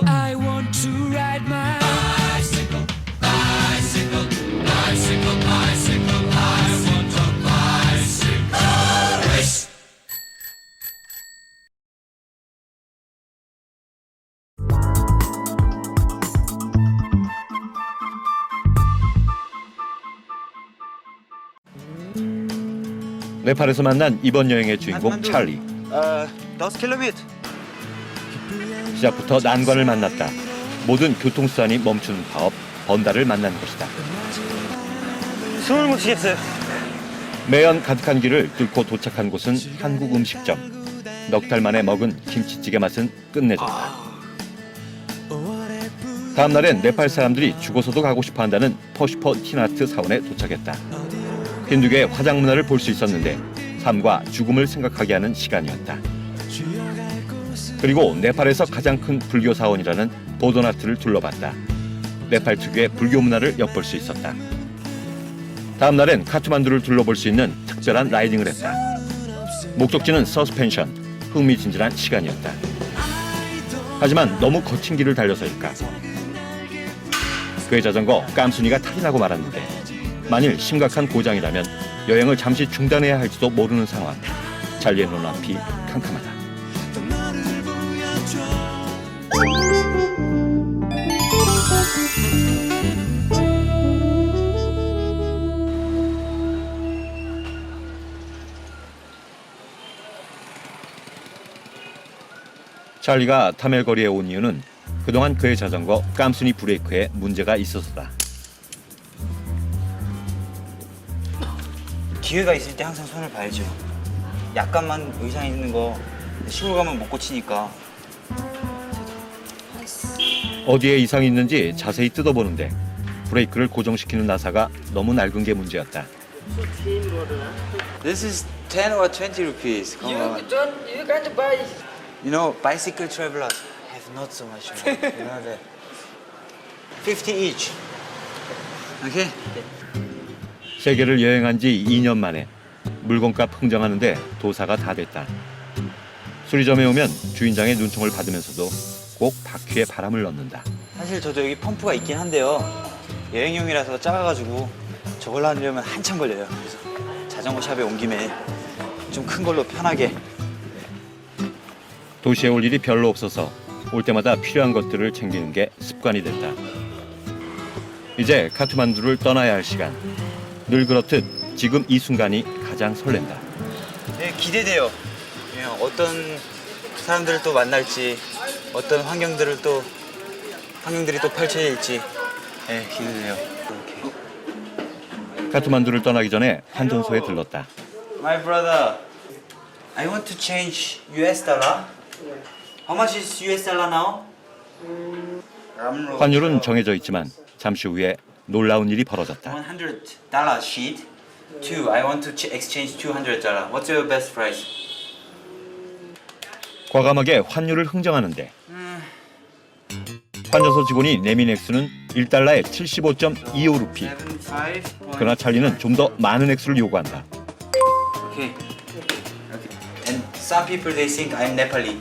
I want to ride my bicycle, bicycle, bicycle, bicycle. I want a bicycle race. 네팔에서 만난 이번 여행의 주인공 찰리. 10 km. 시작부터 난관을 만났다. 모든 교통수단이 멈추는 파업, 번다를 만난 것이다. 숨을 못 쉬겠어요. 매연 가득한 길을 뚫고 도착한 곳은 한국 음식점. 넉 달 만에 먹은 김치찌개 맛은 끝내줬다. 다음 날엔 네팔 사람들이 죽어서도 가고 싶어한다는 퍼슈퍼 티나트 사원에 도착했다. 힌두교의 화장 문화를 볼 수 있었는데 삶과 죽음을 생각하게 하는 시간이었다. 그리고 네팔에서 가장 큰 불교 사원이라는 보도나트를 둘러봤다. 네팔 특유의 불교 문화를 엿볼 수 있었다. 다음 날엔 카트만두를 둘러볼 수 있는 특별한 라이딩을 했다. 목적지는 서스펜션, 흥미진진한 시간이었다. 하지만 너무 거친 길을 달려서일까? 그의 자전거 깜순이가 탈이 나고 말았는데 만일 심각한 고장이라면 여행을 잠시 중단해야 할지도 모르는 상황. 찰리의 눈앞이 캄캄하다. 찰리가 타멜거리에 온 이유는 그동안 그의 자전거 깜순이 브레이크에 문제가 있어서다. 기회가 있을 때 항상 손을 봐야죠. 약간만 의상 있는 거 시골 가면 못 고치니까. 어디에 이상이 있는지 자세히 뜯어보는데 브레이크를 고정시키는 나사가 너무 낡은 게 문제였다. This is 10 or 20 rupees. Come on. You got to buy. You know, bicycle travelers have not so much money. You know that. 50 each. Okay? 세계를 여행한 지 2년 만에 물건값 흥정하는데 도사가 다 됐다. 수리점에 오면 주인장의 눈총을 받으면서도 꼭 바퀴에 바람을 넣는다. 사실 저도 여기 펌프가 있긴 한데요. 여행용이라서 작아가지고 저걸로 하려면 한참 걸려요. 그래서 자전거 샵에 온 김에 좀 큰 걸로 편하게. 도시에 올 일이 별로 없어서 올 때마다 필요한 것들을 챙기는 게 습관이 됐다. 이제 카트만두를 떠나야 할 시간. 늘 그렇듯 지금 이 순간이 가장 설렌다. 네, 기대돼요. 예, 어떤 사람들을 또 만날지, 어떤 환경들이 또 펼쳐질지, 예, 기대돼요. 이렇게. 카트만두를 떠나기 전에 환전소에 들렀다. My brother, I want to change US dollar. How much is US dollar now? 환율은 정해져 있지만 잠시 후에 놀라운 일이 벌어졌다. $100 sheet. I want to exchange $200. What's your best price? 과감하게 환율을 흥정하는데 환전소 직원이 내민 액수는 1달러에 75.25 루피. 75. 그러나 찰리는 좀 더 많은 액수를 요구한다. Okay. And some people they think I'm Nepali.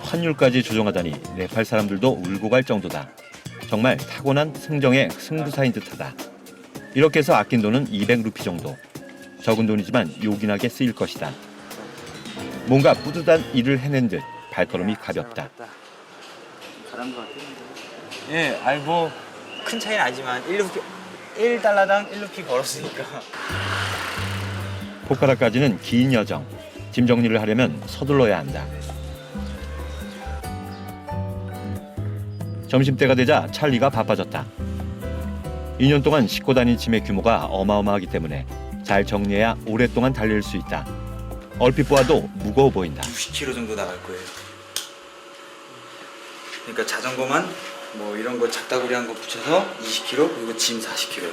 환율까지 조정하다니 네팔 사람들도 울고 갈 정도다. 정말 타고난 승정의 승부사인 듯하다. 이렇게 해서 아낀 돈은 200루피 정도. 적은 돈이지만 요긴하게 쓰일 것이다. 뭔가 뿌듯한 일을 해낸 듯 발걸음이 가볍다. 잘한 것 같아요. 예, 아니 뭐 큰 차이는 아니지만 1달러당 1루피 벌었으니까. 포카라까지는 긴 여정. 짐 정리를 하려면 서둘러야 한다. 점심때가 되자 찰리가 바빠졌다. 2년 동안 싣고 다닌 짐의 규모가 어마어마하기 때문에 잘 정리해야 오랫동안 달릴 수 있다. 얼핏 보아도 무거워 보인다. 90kg 정도 나갈 거예요. 그러니까 자전거만 뭐 이런 거 작다구리한 거 붙여서 20kg 그리고 짐 40kg.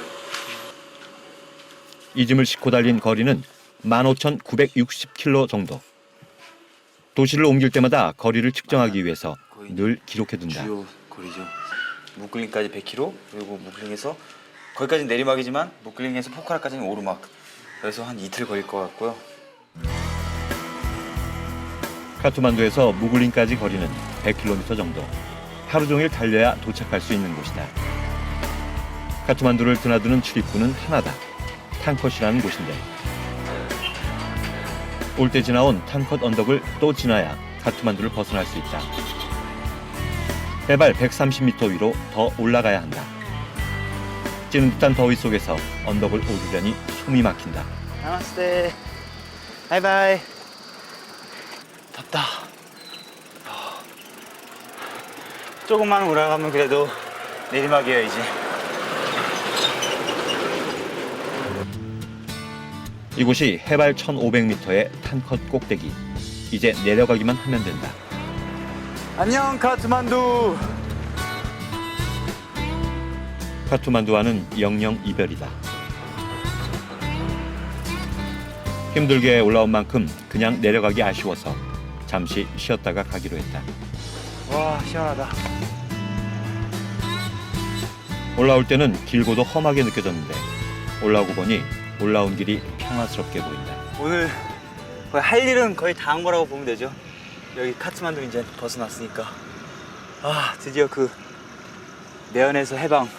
이 짐을 싣고 달린 거리는 15,960km 정도. 도시를 옮길 때마다 거리를 측정하기 위해서 늘 기록해둔다. 주요 거리죠. 무클린까지 100km 그리고 무클린에서 거기까지는 내리막이지만 무클린에서 포카라까지는 오르막. 그래서 한 이틀 걸릴 것 같고요. 카트만두에서 무굴린까지 거리는 100km 정도. 하루 종일 달려야 도착할 수 있는 곳이다. 카트만두를 드나드는 출입구는 하나다. 탄컷이라는 곳인데 올 때 지나온 탄컷 언덕을 또 지나야 카트만두를 벗어날 수 있다. 해발 130m 위로 더 올라가야 한다. 찌는 듯한 더위 속에서 언덕을 오르려니 숨이 막힌다. 나마스테. 바이바이. 덥다. 조금만 올라가면 그래도 내리막이에요 이제. 이곳이 해발 1500m의 탄컷 꼭대기. 이제 내려가기만 하면 된다. 안녕 카트만두. 카트만두와는 영영 이별이다. 힘들게 올라온 만큼 그냥 내려가기 아쉬워서 잠시 쉬었다가 가기로 했다. 와 시원하다. 올라올 때는 길고도 험하게 느껴졌는데 올라오고 보니 올라온 길이 평화스럽게 보인다. 오늘 거의 할 일은 거의 다 한 거라고 보면 되죠. 여기 카트만두 이제 벗어났으니까. 아 드디어 그 매연에서 해방.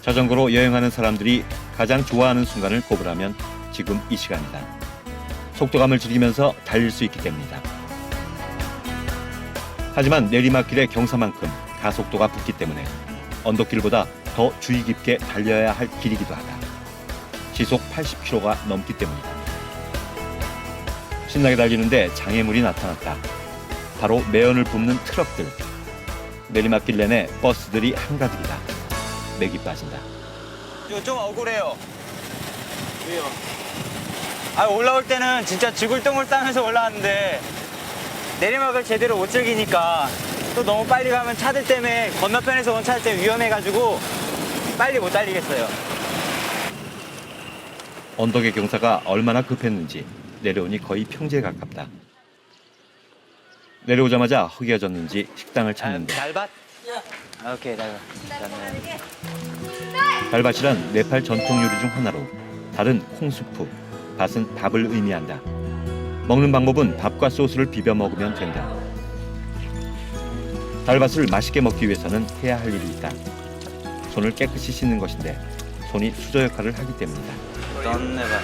자전거로 여행하는 사람들이 가장 좋아하는 순간을 꼽으라면 지금 이 시간이다. 속도감을 즐기면서 달릴 수 있기 때문이다. 하지만 내리막길의 경사만큼 가속도가 붙기 때문에 언덕길보다 더 주의 깊게 달려야 할 길이기도 하다. 시속 80km가 넘기 때문이다. 신나게 달리는데 장애물이 나타났다. 바로 매연을 붓는 트럭들. 내리막길 내내 버스들이 한가득이다. 맥이 빠진다. 이거 좀 억울해요. 왜요? 아 올라올 때는 진짜 죽을 똥을 싸면서 올라왔는데 내리막을 제대로 못 즐기니까 또 너무 빨리 가면 차들 때문에 건너편에서 온 차들 때문에 위험해가지고 빨리 못 달리겠어요. 언덕의 경사가 얼마나 급했는지 내려오니 거의 평지에 가깝다. 내려오자마자 허기어졌는지 식당을 찾는데 달밭? 오케이 달밭. 달밭이란 네팔 전통 요리 중 하나로 달은 콩수프, 밭은 밥을 의미한다. 먹는 방법은 밥과 소스를 비벼 먹으면 된다. 달밭을 맛있게 먹기 위해서는 해야 할 일이 있다. 손을 깨끗이 씻는 것인데 손이 수저 역할을 하기 때문이다. 넌네밭.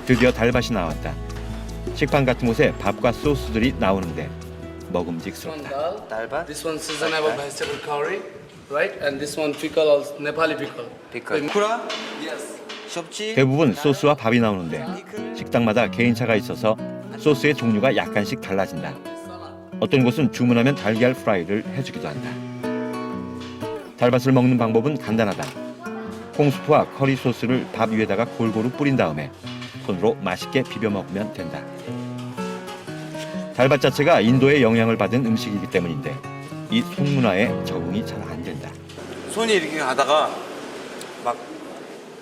드디어 달밭이 나왔다. 식판 같은 곳에 밥과 소스들이 나오는데 One 먹음직스럽다. dal. 달밭? This one seasonable vegetable curry, right? And this one pickle, also Nepali pickle. 피클. 쿠라? Yes. 숍치? 대부분 소스와 밥이 나오는데 식당마다 개인차가 있어서 소스의 종류가 약간씩 달라진다. 어떤 곳은 주문하면 달걀 프라이를 해주기도 한다. 달밭을 먹는 방법은 간단하다. 콩수프와 커리 소스를 밥 위에다가 골고루 뿌린 다음에 손으로 맛있게 비벼 먹으면 된다. 달밭 자체가 인도의 영향을 받은 음식이기 때문인데 이 손문화에 적응이 잘 안 된다. 손이 이렇게 가다가 막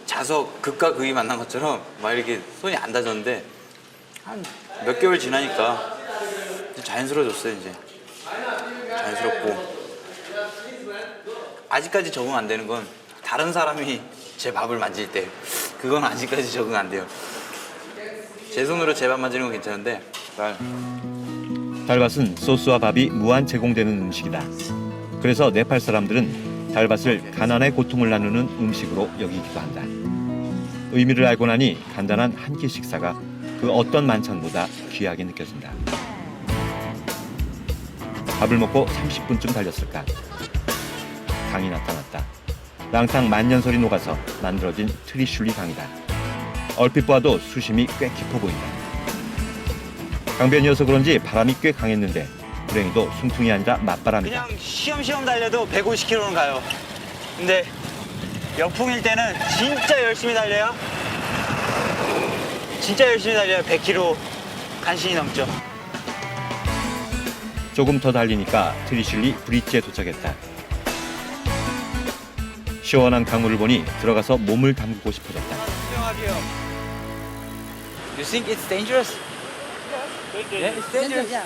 자서 극과 극이 만난 것처럼 막 이렇게 손이 안 닿았는데 한 몇 개월 지나니까 자연스러워졌어요 이제. 자연스럽고 아직까지 적응 안 되는 건 다른 사람이 제 밥을 만질 때 그건 아직까지 적응 안 돼요. 제 손으로 제 밥 만지는 건 괜찮은데 달밭은 소스와 밥이 무한 제공되는 음식이다. 그래서 네팔 사람들은 달밭을 가난의 고통을 나누는 음식으로 여기기도 한다. 의미를 알고 나니 간단한 한 끼 식사가 그 어떤 만찬보다 귀하게 느껴진다. 밥을 먹고 30분쯤 달렸을까. 강이 나타났다. 랑탕 만년설이 녹아서 만들어진 트리슐리 강이다. 얼핏 봐도 수심이 꽤 깊어 보인다. 강변이어서 그런지 바람이 꽤 강했는데 불행히도 순풍이 아니라 맞바람이다. 그냥 쉬엄쉬엄 달려도 150km는 가요. 근데 역풍일 때는 진짜 열심히 달려요. 진짜 열심히 달려요. 100km 간신히 넘죠. 조금 더 달리니까 트리슐리 브릿지에 도착했다. 시원한 강물을 보니 들어가서 몸을 담그고 싶어졌다. 수영하게요. You think it's dangerous? Yeah, it's dangerous. Yeah.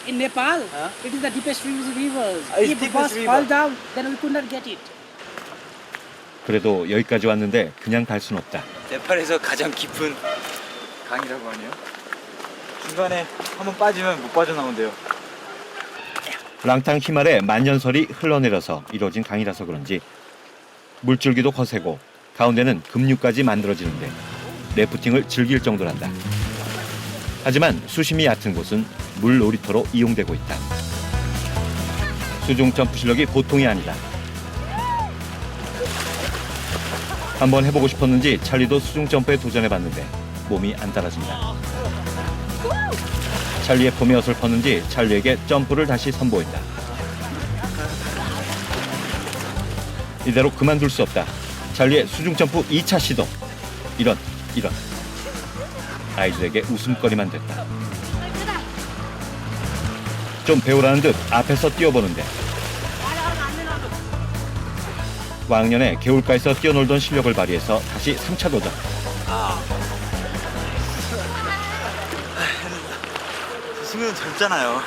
In Nepal, Huh? it is the deepest river. It's If deepest bus river. fall down, then we could not get it. 그래도 여기까지 왔는데 그냥 갈 순 없다. 네팔에서 가장 깊은 강이라고 하네요. 중간에 한번 빠지면 못 빠져나온대요. 랑탕 힘 아래 만년설이 흘러내려서 이루어진 강이라서 그런지 물줄기도 거세고 가운데는 급류까지 만들어지는데 래프팅을 즐길 정도란다. 하지만 수심이 얕은 곳은 물 놀이터로 이용되고 있다. 수중 점프 실력이 보통이 아니다. 한번 해보고 싶었는지 찰리도 수중 점프에 도전해봤는데 몸이 안 따라준다. 찰리의 폼이 어설펐는지 찰리에게 점프를 다시 선보인다. 이대로 그만둘 수 없다. 찰리의 수중 점프 2차 시도. 이런. 아이들에게 웃음거리만 됐다. 좀 배우라는 듯 앞에서 뛰어보는데 왕년에 개울가에서 뛰어놀던 실력을 발휘해서 다시 3차 도전. 승우는 젊잖아요.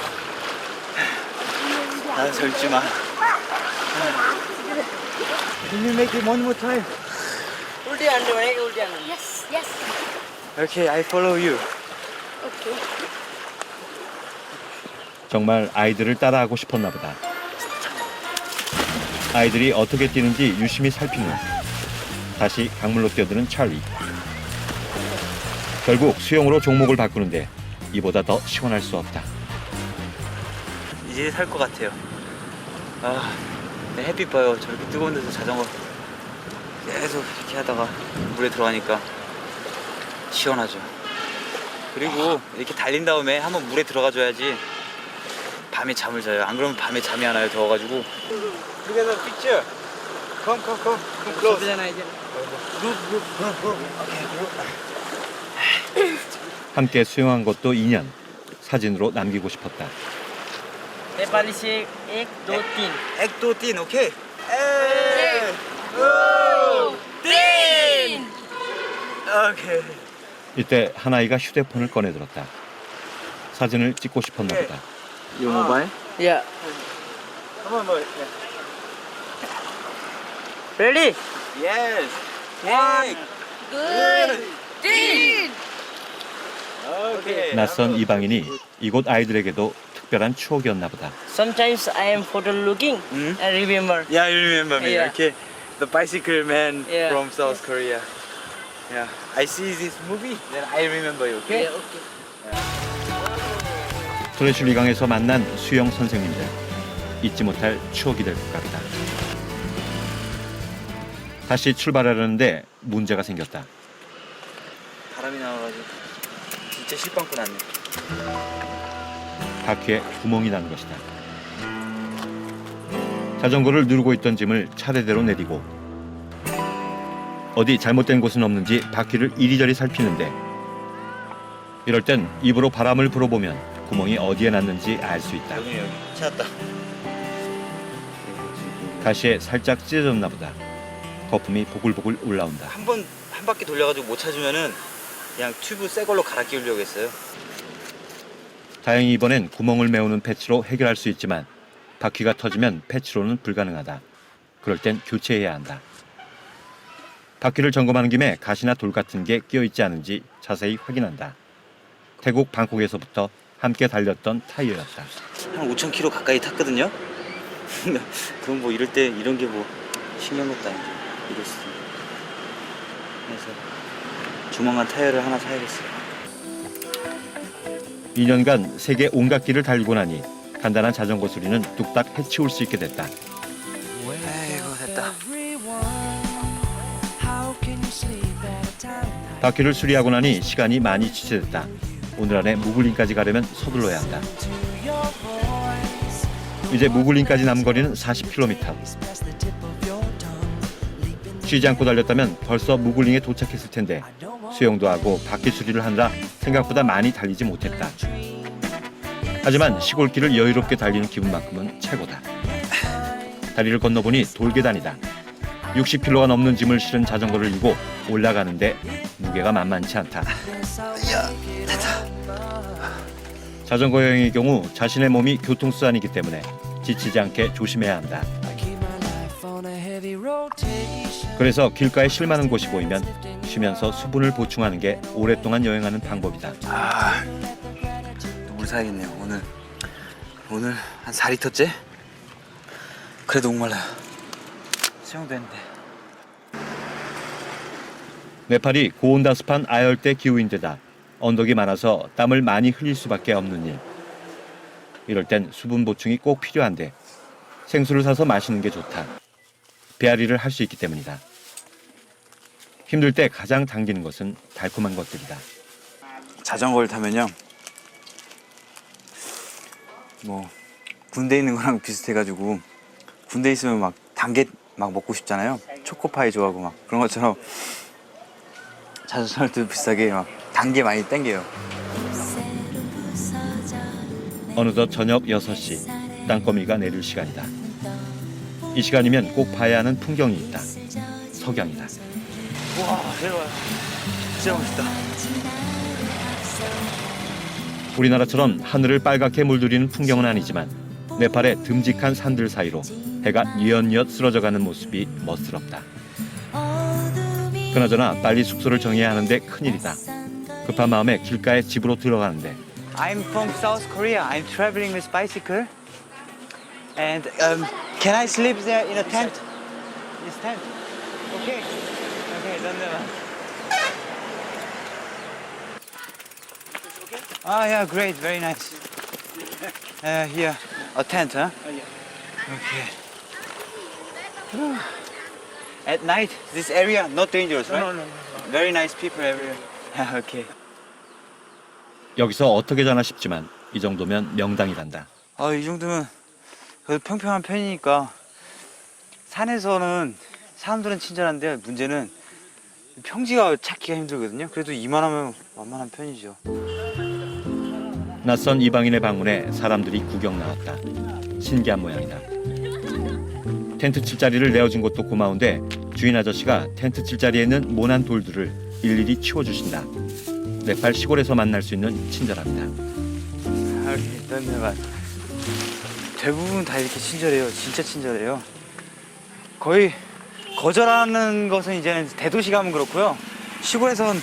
나는 젊지만. Can you make it one more time? Yes, yes. Okay, I follow you. Okay. 정말 아이들을 따라하고 싶었나 보다. 아이들이 어떻게 뛰는지 유심히 살피는 다시 강물로 뛰어드는 찰리. 결국 수영으로 종목을 바꾸는데 이보다 더 시원할 수 없다. 이제 살 것 같아요. 네, 햇빛 봐요. 저렇게 뜨거운 데서 자전거 계속 이렇게 하다가 물에 들어가니까 시원하죠. 그리고 이렇게 달린 다음에 한번 물에 들어가 줘야지 밤에 잠을 자요. 안 그러면 밤에 잠이 안 와요. 더워가지고. Together picture. Come close. 함께 수영한 것도 2년. 사진으로 남기고 싶었다. नेपाली से 1, 2, 3. 액도틴, 오케이. 오케이. 이때 한 아이가 휴대폰을 꺼내들었다. 사진을 찍고 싶었나 보다. Your mobile? Yeah. Come on, boy. Ready? Yes. One. Good. Three. 오케이. 낯선 이방인이 이곳 아이들에게도 특별한 추억이었나 보다. Sometimes I am photo looking and remember. Yeah, you remember me. Yeah. Okay. The bicycle man Yeah. from South Korea. Yeah. I see this movie, then I remember you. Okay? Yeah, okay. 트레슐리 강에서 만난 수영 선생님들. 잊지 못할 추억이 될 것 같다. 다시 출발하려는데 문제가 생겼다. 바람이 나와가지고 진짜 실빵꾸 났네. 바퀴에 구멍이 난 것이다. 자전거를 누르고 있던 짐을 차례대로 내리고 어디 잘못된 곳은 없는지 바퀴를 이리저리 살피는데 이럴 땐 입으로 바람을 불어보면 구멍이 어디에 났는지 알 수 있다. 여기 찾았다. 가시에 살짝 찢어졌나 보다. 거품이 보글보글 올라온다. 한 바퀴 돌려가지고 못 찾으면은 그냥 튜브 새 걸로 갈아 끼우려고 했어요. 다행히 이번엔 구멍을 메우는 패치로 해결할 수 있지만 바퀴가 터지면 패치로는 불가능하다. 그럴 땐 교체해야 한다. 바퀴를 점검하는 김에 가시나 돌 같은 게 끼어있지 않은지 자세히 확인한다. 태국 방콕에서부터 함께 달렸던 타이어였다. 한 5,000km 가까이 탔거든요. 그럼 뭐 이럴 때 이런 게 뭐 신경 것도 아니죠. 이랬어. 그래서 조만간 타이어를 하나 사야겠어요. 2년간 세계 온갖 길을 달리고 나니 간단한 자전거 수리는 뚝딱 해치울 수 있게 됐다. 아이고 됐다. 바퀴를 수리하고 나니 시간이 많이 지체됐다. 오늘 안에 무굴린까지 가려면 서둘러야 한다. 이제 무굴린까지 남은 거리는 40km. 쉬지 않고 달렸다면 벌써 무굴린에 도착했을 텐데 수영도 하고 바퀴 수리를 하느라 생각보다 많이 달리지 못했다. 하지만 시골길을 여유롭게 달리는 기분만큼은 최고다. 다리를 건너보니 돌계단이다. 60kg가 넘는 짐을 실은 자전거를 이고 올라가는데 무게가 만만치 않다. 자전거 여행의 경우 자신의 몸이 교통수단이기 때문에 지치지 않게 조심해야 한다. 그래서 길가에 쉴 만한 곳이 보이면 쉬면서 수분을 보충하는 게 오랫동안 여행하는 방법이다. 물 사야겠네요. 오늘 한 4리터째? 그래도 목말라요. 수영도 했는데. 네팔이 고온다습한 아열대 기후인데다 언덕이 많아서 땀을 많이 흘릴 수밖에 없는 일. 이럴 땐 수분 보충이 꼭 필요한데 생수를 사서 마시는 게 좋다. 배앓이를 할 수 있기 때문이다. 힘들 때 가장 당기는 것은 달콤한 것들이다. 자전거를 타면요. 뭐 군대 있는 거랑 비슷해가지고 군대 있으면 막 단 게 막 먹고 싶잖아요. 초코파이 좋아하고 막 그런 것처럼 자전거 타도 비슷하게 막 단 게 많이 땡겨요. 어느덧 저녁 6시 땅거미가 내릴 시간이다. 이 시간이면 꼭 봐야 하는 풍경이 있다. 석양이다. 와, 대박. 진짜 멋있다. 우리나라처럼 하늘을 빨갛게 물들이는 풍경은 아니지만 네팔의 듬직한 산들 사이로 해가 뉘엿뉘엿 쓰러져가는 모습이 멋스럽다. 그나저나 빨리 숙소를 정해야 하는데 큰일이다. 급한 마음에 길가에 집으로 들어가는데 I'm from South Korea. I'm traveling with bicycle. And can I sleep there in a tent? This tent? Okay. Okay, धन्यवाद. Ah, yeah, great, very nice. Here, a tent, huh? Okay. At night, this area not dangerous, right? No. Very nice people everywhere. Okay. 여기서 어떻게 자나 싶지만 이 정도면 명당이란다. 이 정도면 그래도 평평한 편이니까 산에서는 사람들은 친절한데 문제는 평지가 찾기가 힘들거든요. 그래도 이만하면 만만한 편이죠. 낯선 이방인의 방문에 사람들이 구경 나왔다. 신기한 모양이다. 텐트 칠 자리를 내어준 것도 고마운데 주인 아저씨가 텐트 칠 자리에 있는 모난 돌들을 일일이 치워주신다. 네팔 시골에서 만날 수 있는 친절함이다. धन्यवाद. 대부분 다 이렇게 친절해요. 진짜 친절해요. 거의 거절하는 것은 이제는 대도시 가면 그렇고요. 시골에선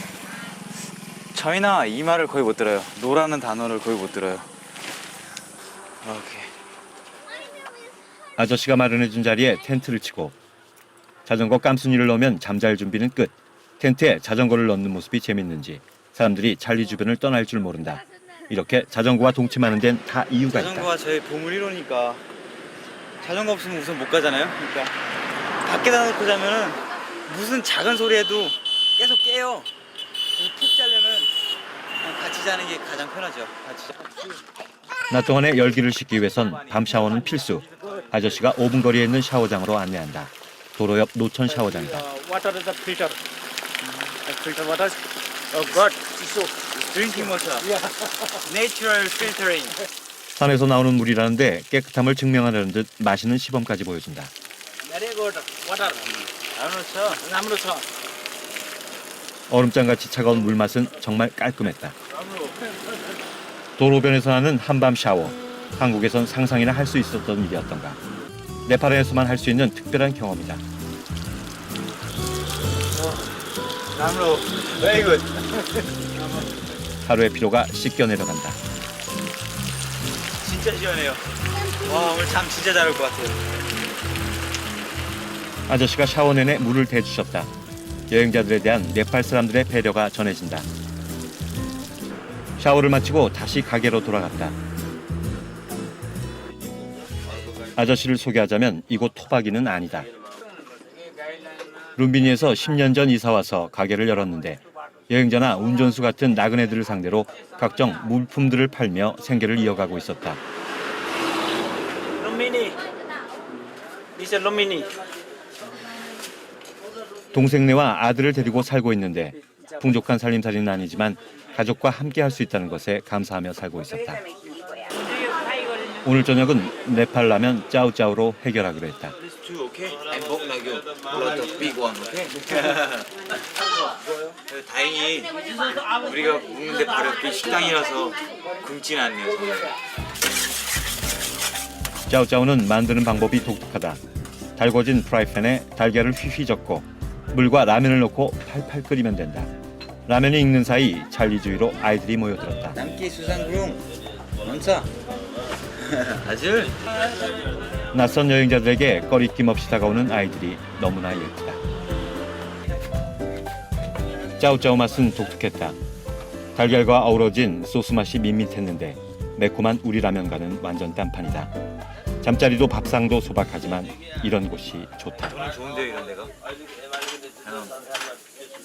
저희나 이 말을 거의 못 들어요. 노라는 단어를 거의 못 들어요. 오케이. 아저씨가 마련해준 자리에 텐트를 치고 자전거 깜순이를 넣으면 잠잘 준비는 끝. 텐트에 자전거를 넣는 모습이 재밌는지 사람들이 잔리 주변을 떠날 줄 모른다. 이렇게 자전거와 동침하는 데는 다 이유가 있다. 자전거가 저희 보물 1호니까 자전거 없으면 우선 못 가잖아요. 그러니까 밖에다 놓고 자면은 무슨 작은 소리에도 계속 깨요. 그래서 푹 자려면 그냥 같이 자는 게 가장 편하죠. 낮 동안에 열기를 식기 위해선 밤 샤워는 필수. 아저씨가 5분 거리에 있는 샤워장으로 안내한다. 도로 옆 노천 샤워장이다. Water is a filter. Filter water. Oh God, so. Drinking water. Natural filtering. 산에서 나오는 물이라는데 깨끗함을 증명하려는 듯 맛있는 시범까지 보여준다. Very good water. 남로쳐. 얼음장같이 차가운 물맛은 정말 깔끔했다. 도로변에서 하는 한밤 샤워. 한국에선 상상이나 할 수 있었던 일이었던가. 네팔에서만 할 수 있는 특별한 경험이다. 남로. Very good. 하루의 피로가 씻겨 내려간다. 진짜 시원해요. 와, 오늘 잠 진짜 잘 올 것 같아요. 아저씨가 샤워 내내 물을 대주셨다. 여행자들에 대한 네팔 사람들의 배려가 전해진다. 샤워를 마치고 다시 가게로 돌아갔다. 아저씨를 소개하자면 이곳 토박이는 아니다. 룸비니에서 10년 전 이사와서 가게를 열었는데 여행자나 운전수 같은 나그네들을 상대로 각종 물품들을 팔며 생계를 이어가고 있었다. Lumini. This is Lumini. 동생네와 아들을 데리고 살고 있는데 풍족한 살림살이는 아니지만 가족과 함께 할 수 있다는 것에 감사하며 살고 있었다. 오늘 저녁은 네팔 라면 짜우짜우로 해결하기로 했다. 다행히 우리가 묵는데 바로 옆에 식당이라서 굶진 않네요. 짜우짜우는 만드는 방법이 독특하다. 달궈진 프라이팬에 달걀을 휘휘 젓고 물과 라면을 넣고 팔팔 끓이면 된다. 라면이 익는 사이 찰리 주위로 아이들이 모여들었다. 남기 수상궁 감사. 아주. 낯선 여행자들에게 꺼리낌 없이 다가오는 아이들이 너무나 예쁘다. 짜우짜우 맛은 독특했다. 달걀과 어우러진 소스 맛이 밋밋했는데 매콤한 우리 라면과는 완전 딴판이다. 잠자리도 밥상도 소박하지만 이런 곳이 좋다. 오늘 좋은데요, 이런 데가?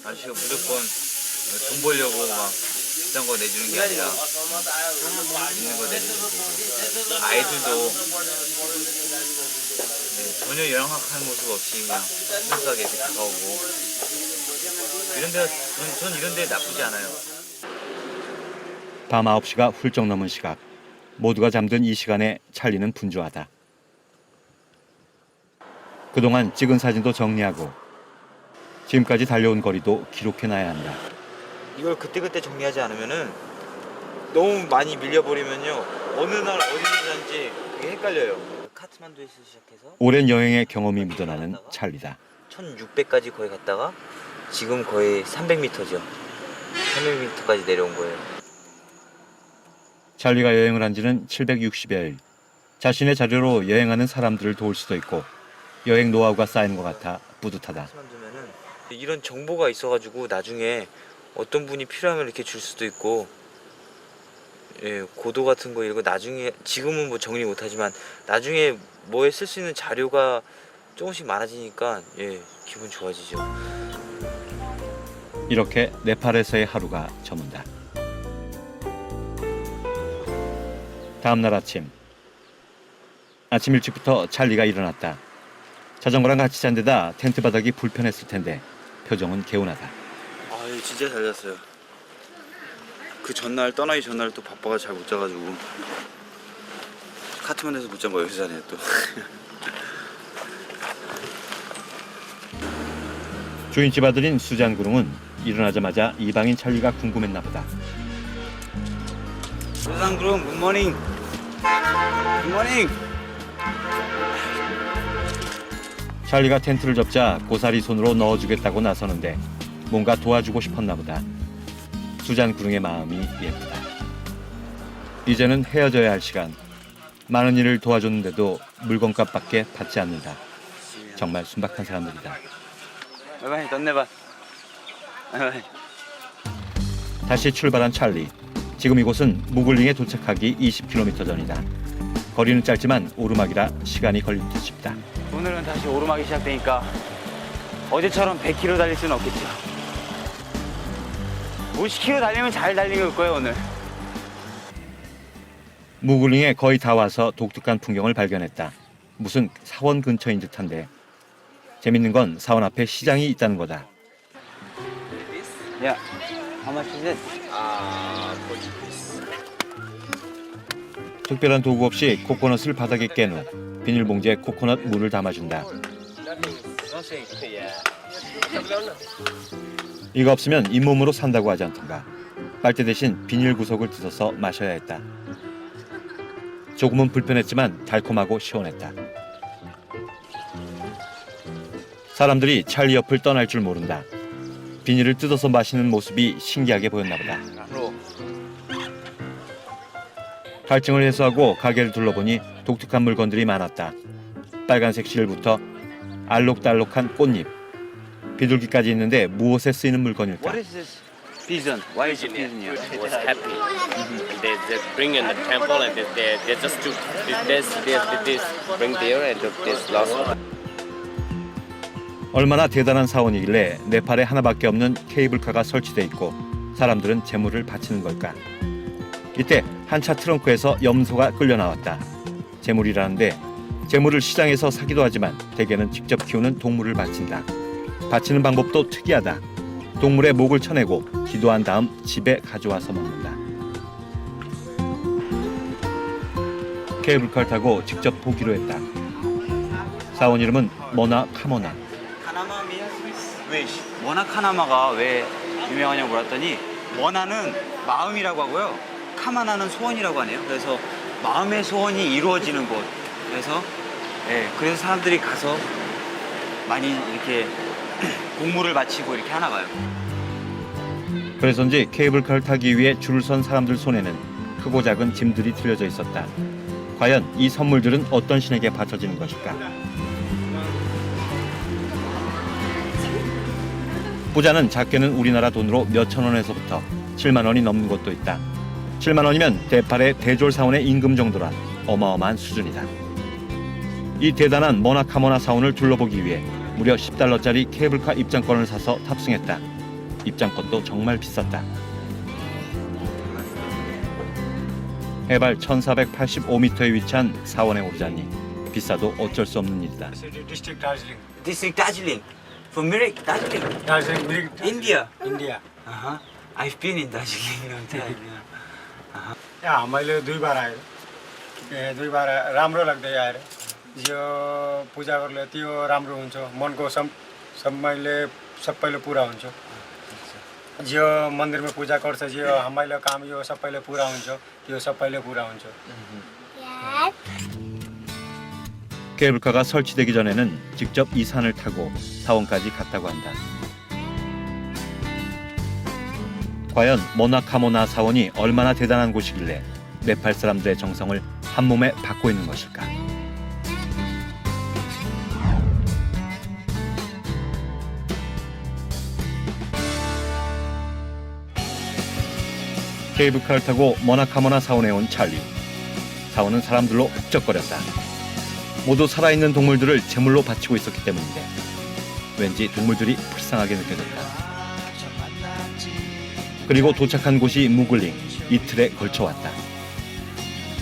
아저씨가 무조건 돈 벌려고 막 비싼 거 내주는 게 아니라 있는 거 내주는 아이들도 전혀 영악한 모습 없이 그냥 스무스하게 이렇게 다가오고 이런 데가 전 이런 데 나쁘지 않아요. 밤 9시가 훌쩍 넘은 시각. 모두가 잠든 이 시간에 찰리는 분주하다. 그동안 찍은 사진도 정리하고 지금까지 달려온 거리도 기록해놔야 한다. 이걸 그때그때 정리하지 않으면은 너무 많이 밀려버리면요 어느 날 어디서 잔지 그게 헷갈려요. 카트만두에서 시작해서 오랜 여행의 경험이 묻어나는 찰리다. 1600까지 거의 갔다가 지금 거의 300m죠. 300m까지 내려온 거예요. 찰리가 여행을 한 지는 760여일. 자신의 자료로 여행하는 사람들을 도울 수도 있고 여행 노하우가 쌓이는 것 같아 뿌듯하다. 만들면은 이런 정보가 있어가지고 나중에 어떤 분이 필요하면 이렇게 줄 수도 있고, 예, 고도 같은 거 이거 나중에 지금은 뭐 정리 못하지만 나중에 뭐에 쓸 수 있는 자료가 조금씩 많아지니까 예, 기분 좋아지죠. 이렇게 네팔에서의 하루가 저문다. 다음 날 아침 일찍부터 찰리가 일어났다. 자전거랑 같이 잔 데다 텐트 바닥이 불편했을 텐데 표정은 개운하다. 아, 진짜 잘 잤어요. 그 전날 떠나기 전날 또 바빠가 잘 못 자가지고 카트만두에서 못 잔 거 여기서 자네요 또. 주인집 아들인 수잔 구룽은 일어나자마자 이방인 찰리가 궁금했나 보다. 수잔 구룽, 굿모닝. 굿모닝. 찰리가 텐트를 접자 고사리 손으로 넣어주겠다고 나서는데 뭔가 도와주고 싶었나 보다. 수잔 구룽의 마음이 예쁘다. 이제는 헤어져야 할 시간. 많은 일을 도와줬는데도 물건값밖에 받지 않는다. 정말 순박한 사람들이다. 바이바이, 던내봐. 바이바이. 다시 출발한 찰리. 지금 이곳은 무글링에 도착하기 20km 전이다. 거리는 짧지만 오르막이라 시간이 걸릴 듯 싶다. 오늘은 다시 오르막이 시작되니까 어제처럼 100km 달릴 수는 없겠죠. 50km 달리면 잘 달린 거예요 오늘. 무글링에 거의 다 와서 독특한 풍경을 발견했다. 무슨 사원 근처인 듯한데 재밌는 건 사원 앞에 시장이 있다는 거다. 야, how much is it? 특별한 도구 없이 코코넛을 바닥에 깬 후 비닐봉지에 코코넛 물을 담아준다. 이거 없으면 잇몸으로 산다고 하지 않던가. 빨대 대신 비닐 구석을 뜯어서 마셔야 했다. 조금은 불편했지만 달콤하고 시원했다. 사람들이 찰리 옆을 떠날 줄 모른다. 비닐을 뜯어서 마시는 모습이 신기하게 보였나 보다. 갈증을 해소하고 가게를 둘러보니 독특한 물건들이 많았다. 빨간색 실부터 알록달록한 꽃잎, 비둘기까지 있는데 무엇에 쓰이는 물건일까? What is this pigeon? Why is it pigeon here? Was happy. They just bring in the temple and they just took this bring there and took this last one. 얼마나 대단한 사원이길래 네팔에 하나밖에 없는 케이블카가 설치돼 있고 사람들은 재물을 바치는 걸까? 이때 한 차 트렁크에서 염소가 끌려 나왔다. 재물이라는데 재물을 시장에서 사기도 하지만 대개는 직접 키우는 동물을 바친다. 바치는 방법도 특이하다. 동물의 목을 쳐내고 기도한 다음 집에 가져와서 먹는다. 케이블카를 타고 직접 보기로 했다. 사원 이름은 머나 카모나. 카나마 means wish. 머나 카나마가 왜 유명하냐고 물었더니 머나는 마음이라고 하고요. 카마나는 소원이라고 하네요. 그래서 마음의 소원이 이루어지는 곳. 그래서 사람들이 가서 많이 이렇게 공물을 바치고 이렇게 하나 봐요. 그래서인지 케이블카를 타기 위해 줄을 선 사람들 손에는 크고 작은 짐들이 들려져 있었다. 과연 이 선물들은 어떤 신에게 바쳐지는 것일까? 부자는 작게는 우리나라 돈으로 몇천 원에서부터 7만 원이 넘는 곳도 있다. 7만 원이면 네팔의 대졸 사원의 임금 정도라 어마어마한 수준이다. 이 대단한 모나카모나 사원을 둘러보기 위해 무려 10달러짜리 케이블카 입장권을 사서 탑승했다. 입장권도 정말 비쌌다. 해발 1485m에 위치한 사원에 오르자니 비싸도 어쩔 수 없는 일이다. District Darjeeling. District Darjeeling. From Mirik, Darjeeling. Darjeeling, Mirik, India. India. Uh-huh. I've been in Darjeeling long time. यहाँ मैले 2 बार आयो 2 बार राम्रो लाग्दै आएर यो पूजा गर्ले त्यो राम्रो हुन्छ मनको सबैले पुरा हुन्छ जो मन्दिरमा पूजा गर्छ जो हामीले काम यो सबैले पुरा हुन्छ त्यो सबैले पुरा हुन्छ Yes. 케이블카가 설치되기 전에는 직접 이 산을 타고 사원까지 갔다고 한다. 과연 모나카모나 사원이 얼마나 대단한 곳이길래 네팔 사람들의 정성을 한 몸에 받고 있는 것일까? 케이블카를 타고 모나카모나 사원에 온 찰리. 사원은 사람들로 흡적거렸다. 모두 살아있는 동물들을 제물로 바치고 있었기 때문인데 왠지 동물들이 불쌍하게 느껴졌다. 그리고 도착한 곳이 무글링, 이틀에 걸쳐 왔다.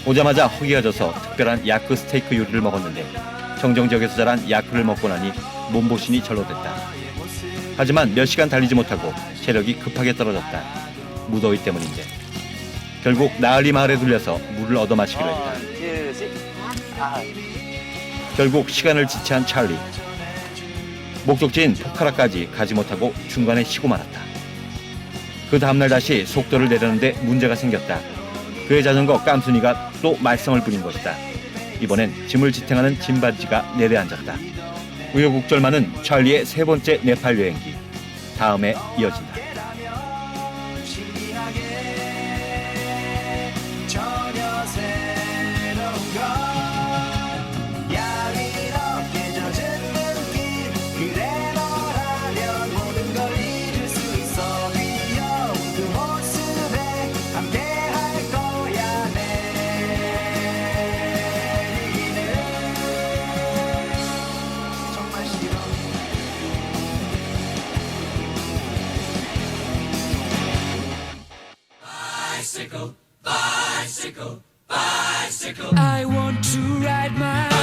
오자마자 허기가 져서 특별한 야크 스테이크 요리를 먹었는데 청정 지역에서 자란 야크를 먹고 나니 몸보신이 절로 됐다. 하지만 몇 시간 달리지 못하고 체력이 급하게 떨어졌다. 무더위 때문인데. 결국 나을리 마을에 들려서 물을 얻어 마시기로 했다. 결국 시간을 지체한 찰리. 목적지인 포카라까지 가지 못하고 중간에 쉬고 말았다. 그 다음날 다시 속도를 내려는데 문제가 생겼다. 그의 자전거 깜순이가 또 말썽을 부린 것이다. 이번엔 짐을 지탱하는 짐바지가 내려앉았다. 우여곡절 많은 찰리의 3번째 네팔 여행기. 다음에 이어진다. Bicycle, bicycle, bicycle. I want to ride my